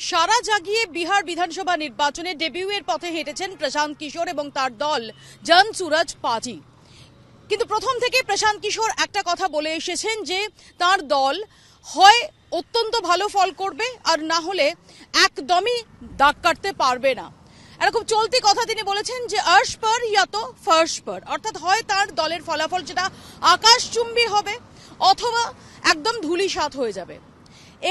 সারা জাগিয়ে বিহার বিধানসভা নির্বাচনে ডেবিউয়ের পথে হেঁটেছেন প্রশান্ত কিশোর এবং তার দল জনসুরাজ পার্টি। কিন্তু প্রথম থেকে প্রশান্ত কিশোর একটা কথা বলে এসেছেন যে তার দল হয় অত্যন্ত ভালো ফল করবে আর না হলে একদমই দাগ কাটতে পারবে না। এরকম চলতি কথা তিনি বলেছেন যে আর্শ পর ইয়া তো ফার্শ পর, অর্থাৎ হয় তার দলের ফলাফল যেটা আকাশচুম্বী হবে অথবা একদম ধূলিসাৎ হয়ে যাবে।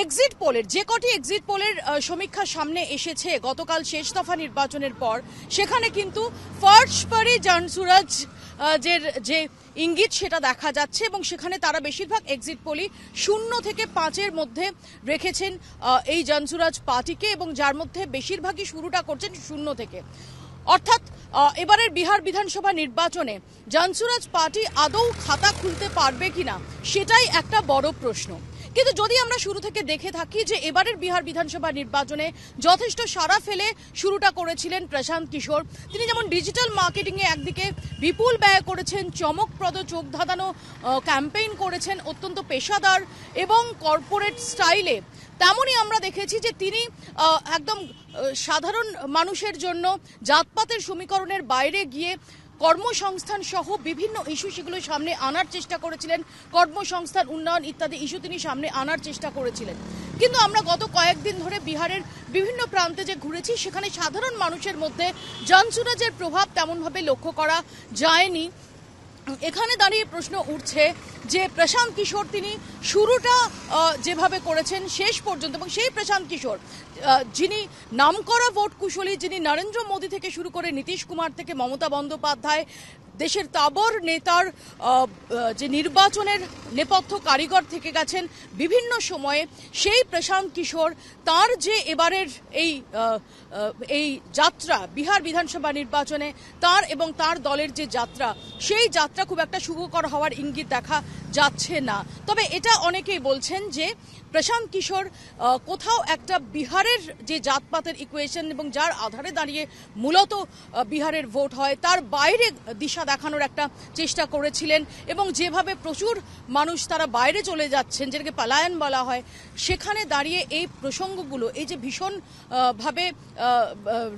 এক্সিট পোলের যে কটি এক্সিট পোলের সমীক্ষা সামনে এসেছে গতকাল শেষ দফা নির্বাচনের পর, সেখানে কিন্তু ফার্শ পরই জনসুরাজ যে ইঙ্গিত সেটা দেখা যাচ্ছে এবং সেখানে তারা বেশিরভাগ এক্সিট পোলই 0 থেকে 5-এর মধ্যে রেখেছেন এই জনসুরাজ পার্টিকে, এবং যার মধ্যে বেশিরভাগই শুরুটা করছেন 0 থেকে। অর্থাৎ এবারের বিহার বিধানসভা নির্বাচনে জনসুরাজ পার্টি আদৌ খাতা খুলতে পারবে কিনা সেটাই একটা বড় প্রশ্ন। কিন্তু যদি আমরা শুরু থেকে দেখে থাকি যে এবারের বিহার বিধানসভা নির্বাচনে যথেষ্ট সাড়া ফেলে শুরুটা করেছিলেন প্রশান্ত কিশোর। তিনি যেমন ডিজিটাল মার্কেটিংয়ে একদিকে বিপুল ব্যয় করেছেন, চমকপ্রদ চোখ ধাঁধানো ক্যাম্পেইন করেছেন অত্যন্ত পেশাদার এবং কর্পোরেট স্টাইলে, তেমনই আমরা দেখেছি যে তিনি একদম সাধারণ মানুষের জন্য জাতপাতের সমীকরণের বাইরে গিয়ে কর্মসংস্থান সহ বিভিন্ন ইস্যু সেগুলো সামনে আনার চেষ্টা করেছিলেন। কর্মসংস্থান, উন্নয়ন ইত্যাদি ইস্যু তিনি সামনে আনার চেষ্টা করেছিলেন। কিন্তু আমরা গত কয়েকদিন ধরে বিহারের বিভিন্ন প্রান্তে যে ঘুরেছি, সেখানে সাধারণ মানুষের মধ্যে জনসুরাজের প্রভাব তেমনভাবে লক্ষ্য করা যায়নি। এখানে দাঁড়িয়ে প্রশ্ন উঠছে যে প্রশান্ত কিশোর তিনি শুরুটা যেভাবে করেছেন শেষ পর্যন্ত, এবং সেই প্রশান্ত কিশোর যিনি নামকরা ভোট কুশলী, যিনি নরেন্দ্র মোদী থেকে শুরু করে নীতিশ কুমার থেকে মমতা বন্দ্যোপাধ্যায়, দেশের তাবর নেতার যে নির্বাচনের নেপথ্য কারিগর থেকে গেছেন বিভিন্ন সময়ে, সেই প্রশান্ত কিশোর তার যে এবারের এই যাত্রা বিহার বিধানসভা নির্বাচনে তার এবং তার দলের যে যাত্রা, সেই যাত্রা খুব একটা সুখকর হওয়ার ইঙ্গিত দেখা যাচ্ছে না। তবে এটা অনেকেই বলছেন যে প্রশান্ত কিশোর কোথাও একটা বিহারের যে জাতপাতের ইকুয়েশন এবং যার আধারে দাঁড়িয়ে মূলত বিহারের ভোট হয়, তার বাইরে দিশা দেখানোর একটা চেষ্টা করেছিলেন, এবং যেভাবে প্রচুর মানুষ তারা বাইরে চলে যাচ্ছেন, যেটাকে পালায়ন বলা হয়, সেখানে দাঁড়িয়ে এই প্রসঙ্গগুলো, এই যে ভীষণ ভাবে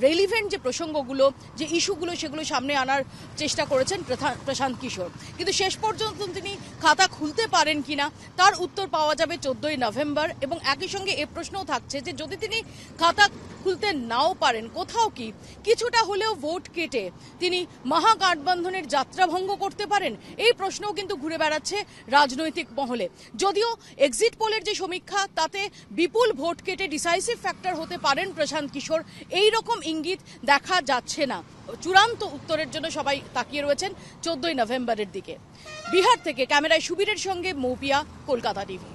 রেলিভেন্ট যে প্রসঙ্গগুলো, যে ইস্যুগুলো, সেগুলো সামনে আনার চেষ্টা করেছেন প্রশান্ত কিশোর। কিন্তু শেষ পর্যন্ত তিনি খাতা খুলতে পারেন কিনা তার উত্তর পাওয়া যাবে 14ই নভেম্বর। এবং একই সঙ্গে এ প্রশ্নও থাকছে যে যদি তিনি খাতা খুলতে নাও পারেন, কোথাও কি কিছুটা হলেও ভোট কেটে তিনি মহাগঠবন্ধনের যাত্রা ভঙ্গ করতে পারেন, এই প্রশ্নও কিন্তু ঘুরে বেড়াচ্ছে রাজনৈতিক মহলে। যদিও এক্সিট পোলের যে সমীক্ষা, তাতে বিপুল ভোট কেটে ডিসাইসিভ ফ্যাক্টর হতে পারেন প্রশান্ত কিশোর, এই রকম ইঙ্গিত দেখা যাচ্ছে না। চূড়ান্ত উত্তরের জন্য সবাই তাকিয়ে রয়েছেন 14ই নভেম্বরের দিকে। বিহার থেকে ক্যামেরায় সুবীরের সঙ্গে মৌপিয়া, কলকাতা টিভি।